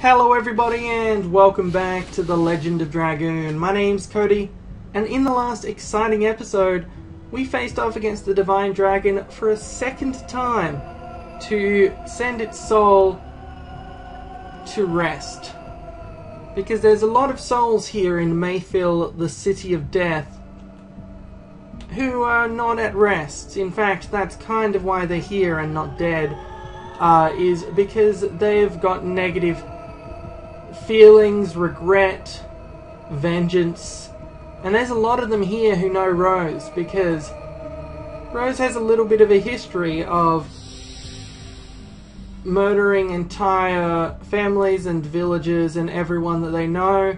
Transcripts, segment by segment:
Hello everybody and welcome back to The Legend of Dragoon. My name's Cody, and in the last exciting episode we faced off against the Divine Dragon for a second time to send its soul to rest. Because there's a lot of souls here in Mayfield, the City of Death, who are not at rest. In fact, that's kind of why they're here and not dead, is because they've got negative feelings, regret, vengeance, and there's a lot of them here who know Rose, because Rose has a little bit of a history of murdering entire families and villages and everyone that they know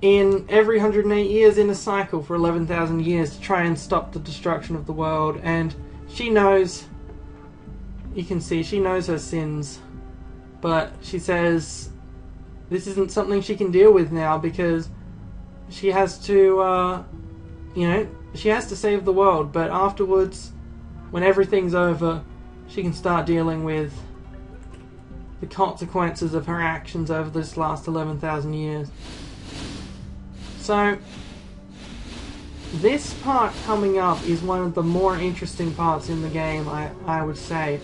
in every 108 years in a cycle for 11,000 years to try and stop the destruction of the world. And she knows, you can see she knows her sins, but she says this isn't something she can deal with now because she has to, she has to save the world. But afterwards, when everything's over, she can start dealing with the consequences of her actions over this last 11,000 years. So, this part coming up is one of the more interesting parts in the game, I would say.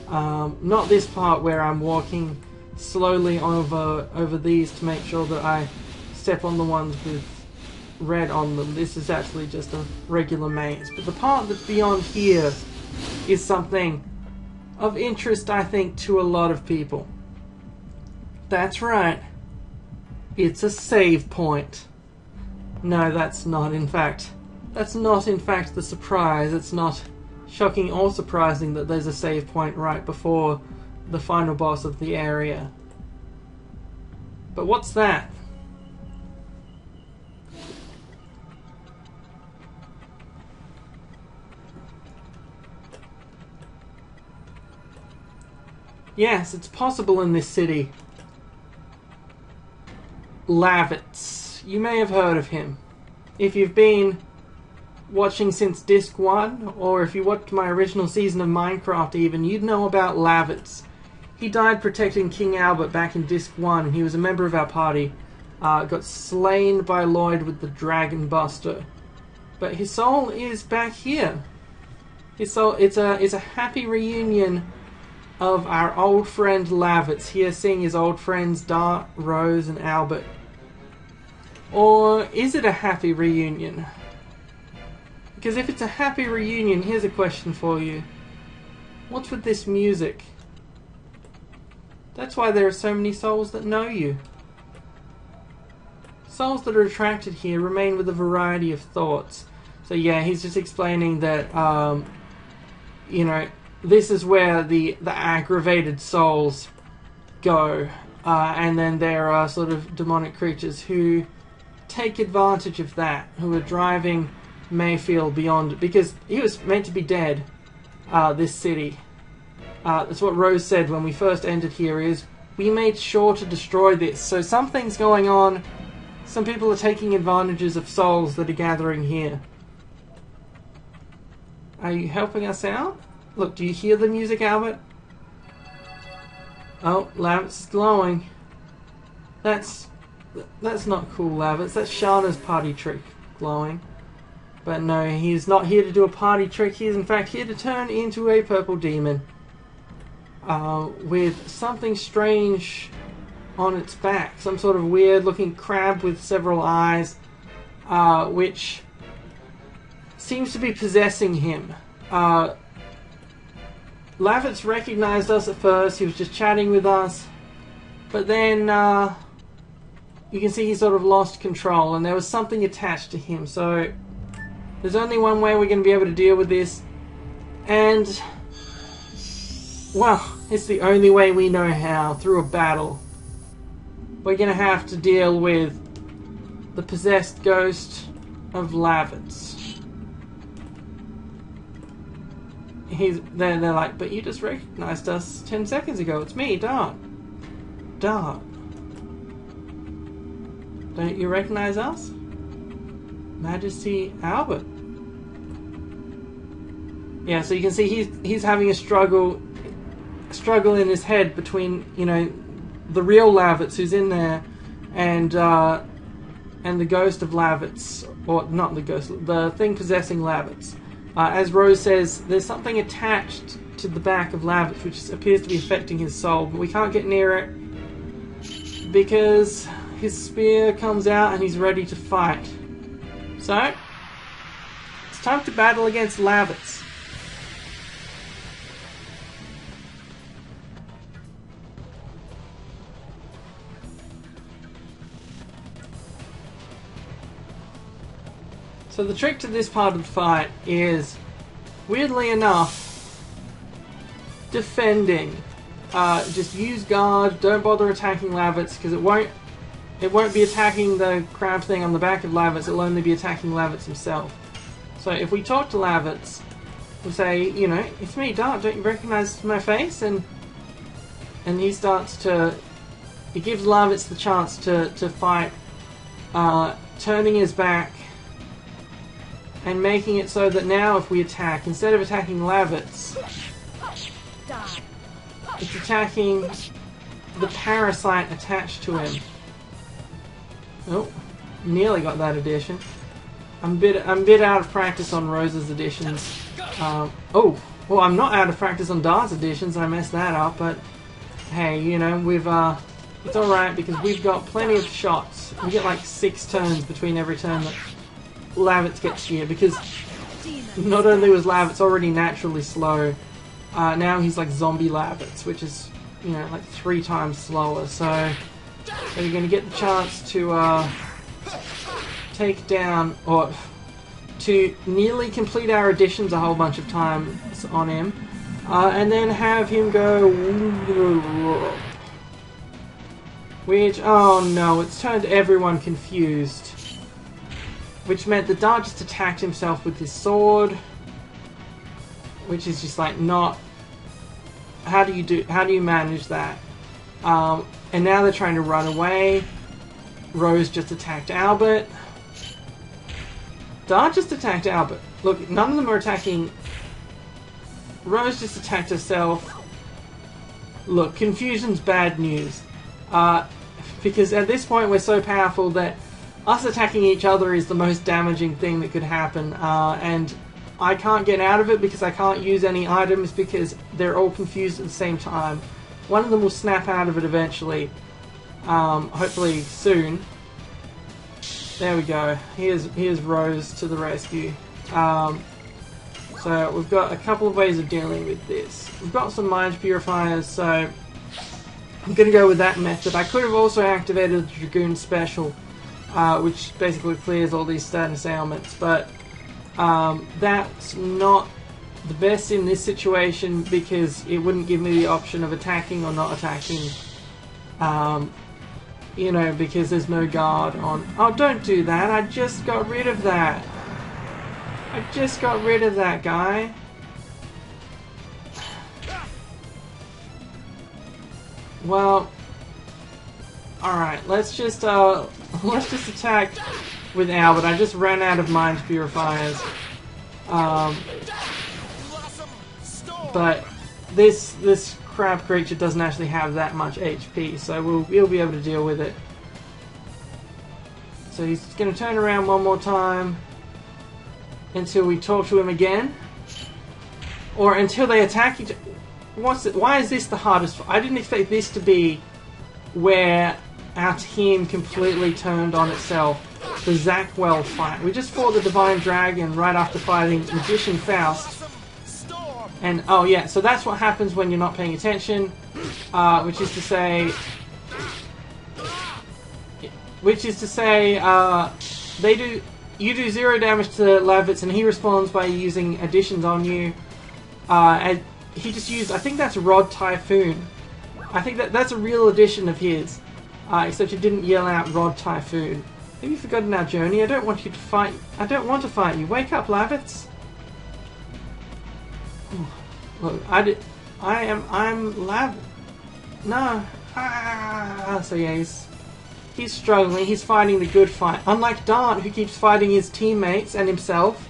Not this part where I'm walking slowly over these to make sure that I step on the ones with red on them. This is actually just a regular maze. But the part that's beyond here is something of interest, I think, to a lot of people. That's right. It's a save point. No, that's not in fact the surprise. It's not shocking or surprising that there's a save point right before the final boss of the area. But what's that? Yes, it's possible in this city. Lavitz. You may have heard of him. If you've been watching since Disc 1, or if you watched my original season of Minecraft even, you'd know about Lavitz. He died protecting King Albert back in Disc 1, and he was a member of our party. Got slain by Lloyd with the Dragon Buster. But his soul is back here. His soul, it's a happy reunion of our old friend Lavitz, here seeing his old friends Dart, Rose, and Albert. Or is it a happy reunion? Because if it's a happy reunion, here's a question for you. What's with this music? That's why there are so many souls that know you. Souls that are attracted here remain with a variety of thoughts. So yeah, he's just explaining that, this is where the aggravated souls go. And then there are sort of demonic creatures who take advantage of that, who are driving Mayfield beyond, because he was meant to be dead, this city. That's what Rose said when we first entered here, is we made sure to destroy this. So something's going on. Some people are taking advantages of souls that are gathering here. Are you helping us out? Look, do you hear the music, Albert? Oh, Lavitz is glowing. That's not cool, Lavitz. That's Shana's party trick, glowing. But no, he's not here to do a party trick. He is in fact here to turn into a purple demon. With something strange on its back. Some sort of weird looking crab with several eyes. Which seems to be possessing him. Lavitz recognized us at first. He was just chatting with us. But then you can see he sort of lost control, and there was something attached to him. So there's only one way we're going to be able to deal with this, and well, it's the only way we know how, through a battle. We're going to have to deal with the possessed ghost of Lavitz. They're like, but you just recognized us 10 seconds ago. It's me, Dart. Dart. Don't you recognize us? Majesty Albert. Yeah, so you can see he's having a struggle in his head between, the real Lavitz who's in there, and the ghost of Lavitz, or not the ghost, the thing possessing Lavitz. As Rose says, there's something attached to the back of Lavitz which appears to be affecting his soul, but we can't get near it because his spear comes out and he's ready to fight. So, it's time to battle against Lavitz. So the trick to this part of the fight is, weirdly enough, defending. Just use guard, don't bother attacking Lavitz, because it won't be attacking the crab thing on the back of Lavitz, it'll only be attacking Lavitz himself. So if we talk to Lavitz, we say, you know, it's me, Dart, don't you recognize my face? And he starts to... It gives Lavitz the chance to fight, turning his back, and making it so that now if we attack, instead of attacking Lavitz, it's attacking the parasite attached to him. Oh, nearly got that addition. I'm a bit out of practice on Rose's additions. Oh, well, I'm not out of practice on Dart's additions. I messed that up, but hey, you know, it's alright because we've got plenty of shots. We get like 6 turns between every turn that Lavitz gets here, because not only was Lavitz already naturally slow, now he's like zombie Lavitz, which is, you know, like 3 times slower. So you're going to get the chance to take down, or to nearly complete our additions a whole bunch of times on him, and then have him go, which, oh no, it's turned everyone confused. Which meant that Dart just attacked himself with his sword, which is just like not. How do you manage that? And now they're trying to run away. Rose just attacked Albert. Dart just attacked Albert. Look, none of them are attacking. Rose just attacked herself. Look, confusion's bad news. Because at this point we're so powerful that us attacking each other is the most damaging thing that could happen, and I can't get out of it because I can't use any items because they're all confused at the same time. One of them will snap out of it eventually, hopefully soon. There we go. Here's Rose to the rescue. So we've got a couple of ways of dealing with this. We've got some mind purifiers, so I'm going to go with that method. I could have also activated the Dragoon special, which basically clears all these status ailments, but that's not the best in this situation because it wouldn't give me the option of attacking or not attacking, you know, because there's no guard on. Oh, don't do that, I just got rid of that. I just got rid of that guy. Well, alright, let's just attack with Albert. I just ran out of mind purifiers. But this crab creature doesn't actually have that much HP, so we'll be able to deal with it. So he's going to turn around one more time until we talk to him again, or until they attack each. Why is this the hardest? I didn't expect this to be where our team completely turned on itself. The Zackwell fight. We just fought the Divine Dragon right after fighting Magician Faust. And, oh yeah, so that's what happens when you're not paying attention, which is to say, you do 0 damage to Lavitz and he responds by using additions on you, and he just used, I think that's Rod Typhoon. I think that's a real addition of his, except he didn't yell out Rod Typhoon. Have you forgotten our journey? I don't want you to fight. I don't want to fight you. Wake up, Lavitz. Look, I'm Lavitz. No. So yeah, he's struggling. He's fighting the good fight. Unlike Dart, who keeps fighting his teammates and himself,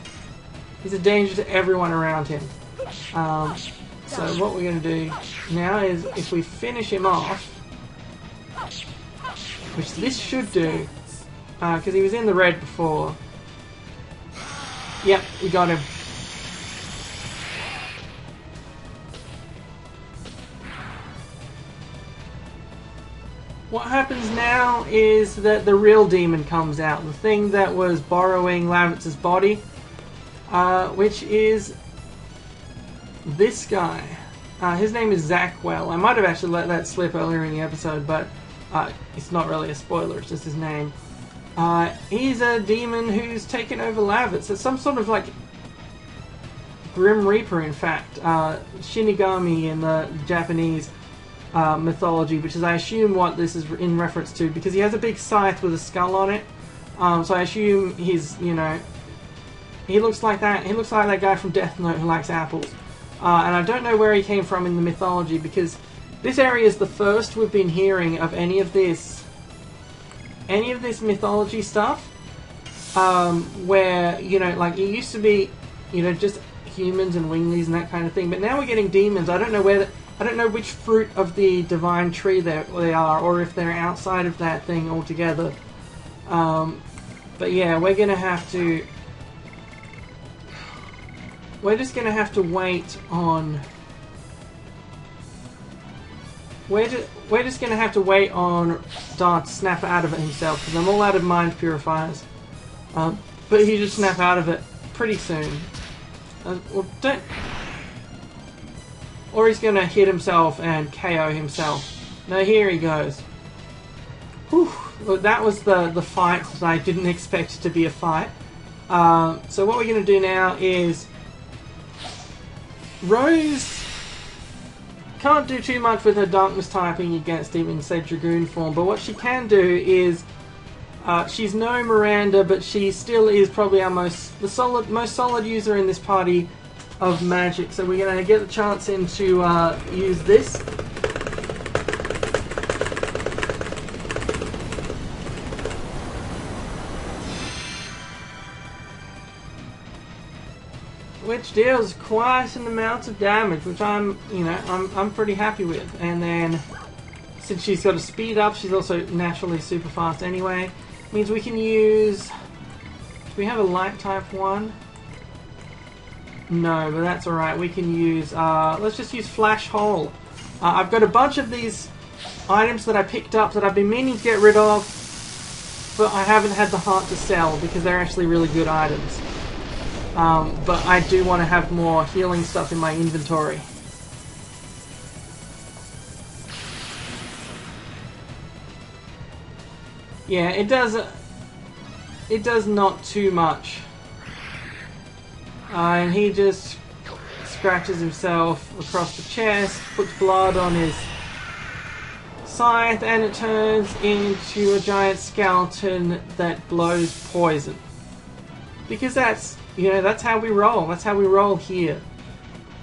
he's a danger to everyone around him. So what we're going to do now is, if we finish him off, which this should do, because he was in the red before. Yep, we got him. What happens now is that the real demon comes out, the thing that was borrowing Lavitz's body, which is this guy. His name is Zackwell. I might have actually let that slip earlier in the episode, but it's not really a spoiler, it's just his name. He's a demon who's taken over Lavitz. It's some sort of like Grim Reaper, in fact. Shinigami in the Japanese mythology, which is, I assume, what this is in reference to, because he has a big scythe with a skull on it. So I assume he's, you know, he looks like that. He looks like that guy from Death Note who likes apples. And I don't know where he came from in the mythology, because this area is the first we've been hearing of any of this mythology stuff, where, you know, like, it used to be, you know, just humans and winglies and that kind of thing, but now we're getting demons. I don't know where I don't know which fruit of the divine tree they are, or if they're outside of that thing altogether. But yeah, we're gonna have to. We're just gonna have to wait on. We're just gonna have to wait on Dart to snap out of it himself, because I'm all out of mind purifiers. But he just snap out of it pretty soon. Well, don't. Or he's going to hit himself and KO himself. No, here he goes. Whew. Well, that was the fight that I didn't expect to be a fight. So what we're going to do now is... Rose can't do too much with her darkness typing against him in, say, Dragoon form, but what she can do is... she's no Miranda, but she still is probably our most solid user in this party of magic, so we're going to get the chance in to use this. Which deals quite an amount of damage, which I'm pretty happy with. And then, since she's got a speed up, she's also naturally super fast anyway. Means we can use... Do we have a light type one? No, but that's alright. We can use, let's just use Flash Hole. I've got a bunch of these items that I picked up that I've been meaning to get rid of, but I haven't had the heart to sell because they're actually really good items. But I do want to have more healing stuff in my inventory. Yeah, it does not too much. And he just scratches himself across the chest, puts blood on his scythe, and it turns into a giant skeleton that blows poison. Because that's, you know, that's how we roll. That's how we roll here.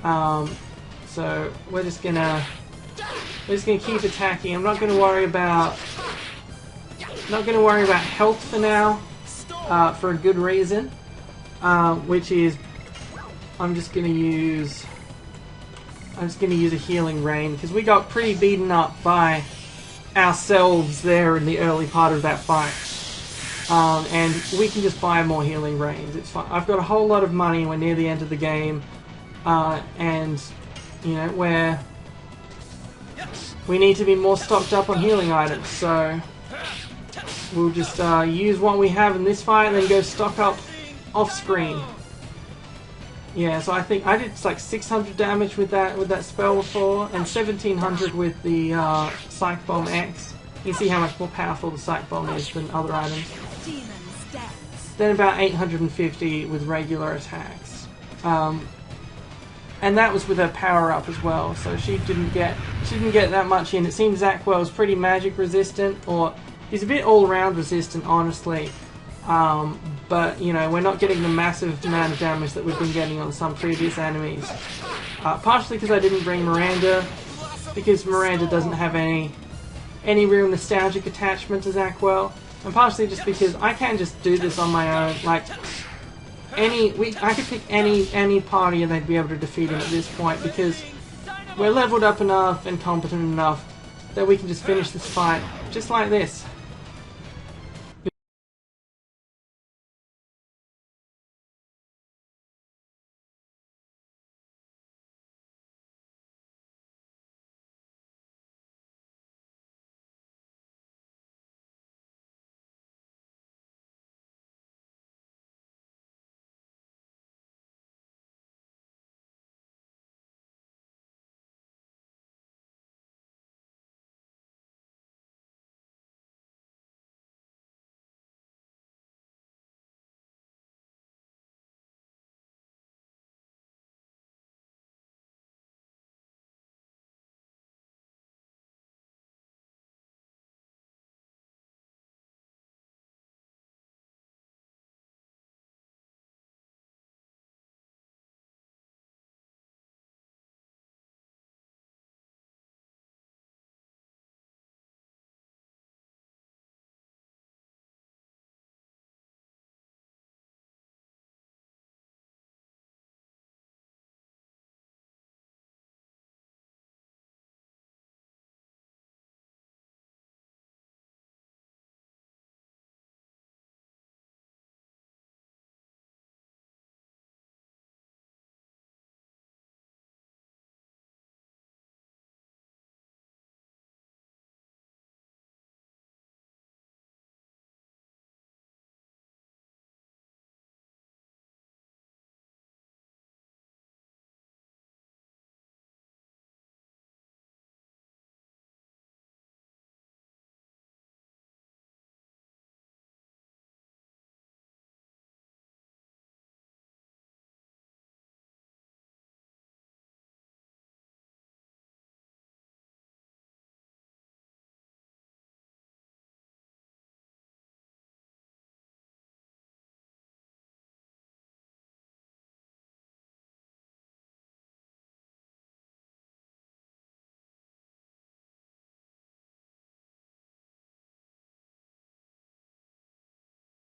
So we're just gonna keep attacking. I'm not gonna worry about health for now, for a good reason, which is I'm just gonna use a healing rain, because we got pretty beaten up by ourselves there in the early part of that fight. And we can just buy more healing rains. It's fine. I've got a whole lot of money. We're near the end of the game, and you know we need to be more stocked up on healing items. So we'll just use what we have in this fight, and then go stock up off screen. Yeah, so I think I did like 600 damage with that spell before, and 1700 with the Psych Bomb X. You see how much more powerful the Psych Bomb is than other items. Then about 850 with regular attacks, and that was with her power up as well. So she didn't get that much in. It seems Zackwell was pretty magic resistant, or he's a bit all around resistant, honestly. But, you know, we're not getting the massive amount of damage that we've been getting on some previous enemies. Partially because I didn't bring Miranda, because Miranda doesn't have any real nostalgic attachment to Zackwell, and partially just because I can just do this on my own. Like, I could pick any party and they'd be able to defeat him at this point, because we're leveled up enough and competent enough that we can just finish this fight just like this.